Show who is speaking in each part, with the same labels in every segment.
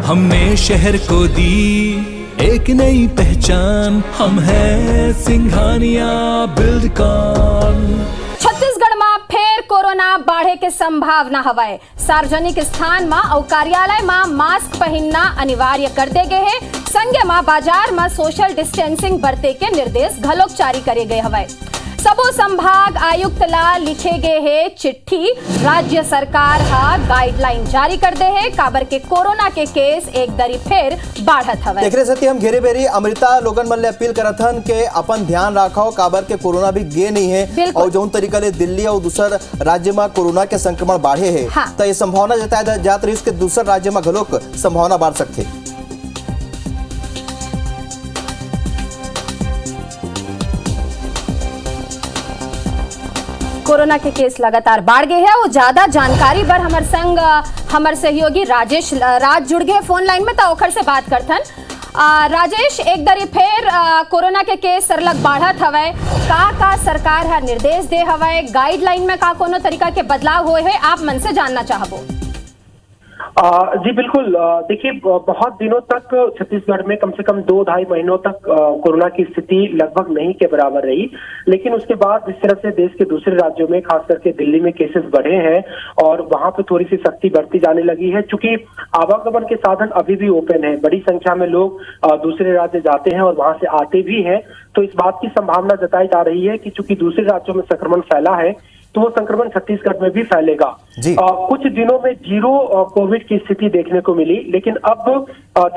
Speaker 1: हमने शहर को दी एक नई पहचान, हम है सिंघानिया बिल्डकॉन।
Speaker 2: छत्तीसगढ़ में फिर कोरोना बढ़े के संभावना हवाए। सार्वजनिक स्थान में और कार्यालय में मास्क पहनना अनिवार्य कर दे गए है। संगे में बाजार में सोशल डिस्टेंसिंग बरते के निर्देश घलोक जारी करे गए हवाए। सबो संभाग आयुक्त ला लिखे गए है चिट्ठी। राज्य सरकार हा गाइडलाइन जारी कर दे है। काबर के कोरोना के केस एक दरी फिर बढ़त हवे।
Speaker 3: एकरे साथ हम घेरे बेरी अमृता लोगन मन ले अपील करत हन के अपन ध्यान रखो, काबर के कोरोना भी गे नहीं है और जौन तरीका ले दिल्ली और दूसर राज्य में कोरोना के संक्रमण बढ़े है।
Speaker 2: हाँ।
Speaker 3: तो ये संभावना जताया जात रही के दूसर राज्य में घलोक संभावना बढ़ सकते।
Speaker 2: कोरोना के केस लगातार बढ़ गए हैं। वो ज्यादा जानकारी पर हमारे संग हमारे सहयोगी राजेश राज जुड़ गए फोन लाइन में, तो ओखर से बात करथन। राजेश, एक दरी फिर कोरोना के केस सरलग बढ़त हवे। का सरकार हर निर्देश दे हवे, गाइडलाइन में का कोनो तरीका के बदलाव हुए है, आप मन से जानना चाहबो।
Speaker 4: जी बिल्कुल। देखिए, बहुत दिनों तक छत्तीसगढ़ में कम से कम 2-2.5 महीनों तक कोरोना की स्थिति लगभग नहीं के बराबर रही। लेकिन उसके बाद जिस तरह से देश के दूसरे राज्यों में, खास करके दिल्ली में केसेस बढ़े हैं और वहां पे थोड़ी सी सख्ती बढ़ती जाने लगी है। चूंकि आवागमन के साधन अभी भी ओपन है, बड़ी संख्या में लोग दूसरे राज्य जाते हैं और वहां से आते भी हैं, तो इस बात की संभावना जताई जा रही है कि चूंकि दूसरे राज्यों में संक्रमण फैला है तो वो संक्रमण छत्तीसगढ़ में भी फैलेगा। कुछ दिनों में 0 कोविड की स्थिति देखने को मिली, लेकिन अब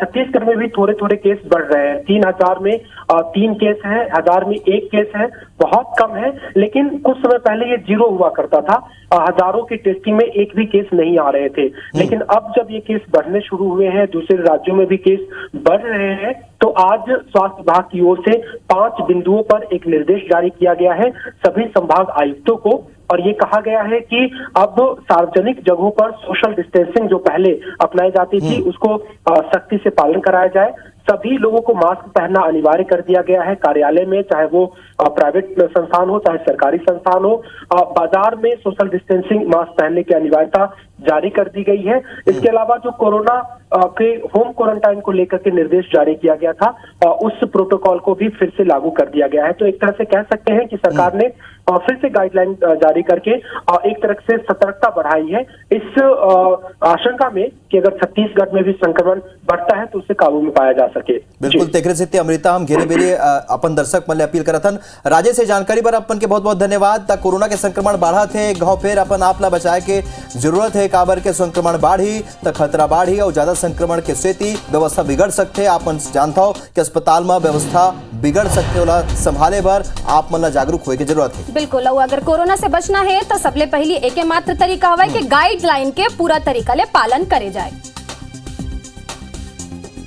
Speaker 4: छत्तीसगढ़ में भी थोड़े थोड़े केस बढ़ रहे हैं। 3000 में 3 केस है, 1000 में 1 केस है, बहुत कम है। लेकिन कुछ समय पहले ये 0 हुआ करता था, हजारों की टेस्टिंग में एक भी केस नहीं आ रहे थे। लेकिन अब जब ये केस बढ़ने शुरू हुए हैं, दूसरे राज्यों में भी केस बढ़ रहे हैं, तो आज स्वास्थ्य विभाग की ओर से 5 बिंदुओं पर एक निर्देश जारी किया गया है सभी संभाग आयुक्तों को। और ये कहा गया है कि अब सार्वजनिक जगहों पर सोशल डिस्टेंसिंग जो पहले अपनाई जाती थी उसको सख्ती से पालन कराया जाए। सभी लोगों को मास्क पहनना अनिवार्य कर दिया गया है, कार्यालय में, चाहे वो प्राइवेट संस्थान हो चाहे सरकारी संस्थान हो। बाजार में सोशल डिस्टेंसिंग मास्क पहनने की अनिवार्यता जारी कर दी गई है। इसके अलावा जो कोरोना के होम क्वारंटाइन को लेकर के निर्देश जारी किया गया था, उस प्रोटोकॉल को भी फिर से लागू कर दिया गया है। तो एक तरह से कह सकते हैं कि सरकार ने फिर से गाइडलाइन जारी करके एक तरह से सतर्कता बढ़ाई है, इस आशंका में कि अगर छत्तीसगढ़ में भी संक्रमण बढ़ता है तो उसे काबू में पाया जा सके।
Speaker 3: बिल्कुल, तेकरे से अमृता हम घेरे बेरे अपन दर्शक मन ले अपील करत हन। राजेश से जानकारी पर अपन के बहुत बहुत धन्यवाद। ता कोरोना के संक्रमण बढ़त है, गांव फिर अपन आप ला बचाए के जरूरत है, काबर के संक्रमण बढ़ी तो खतरा बढ़ी और ज्यादा संक्रमण के सेती व्यवस्था बिगड़ सकते। आपन जानता हो कि अस्पताल में व्यवस्था बिगड़ सकते, ओला संभाले बर आप मन ला जागरूक होए के जरूरत है।
Speaker 2: बिल्कुल, और अगर कोरोना से बचना है तो सबले पहले एक मात्र तरीका हवा कि गाइडलाइन के पूरा तरीका ले पालन करे जाए।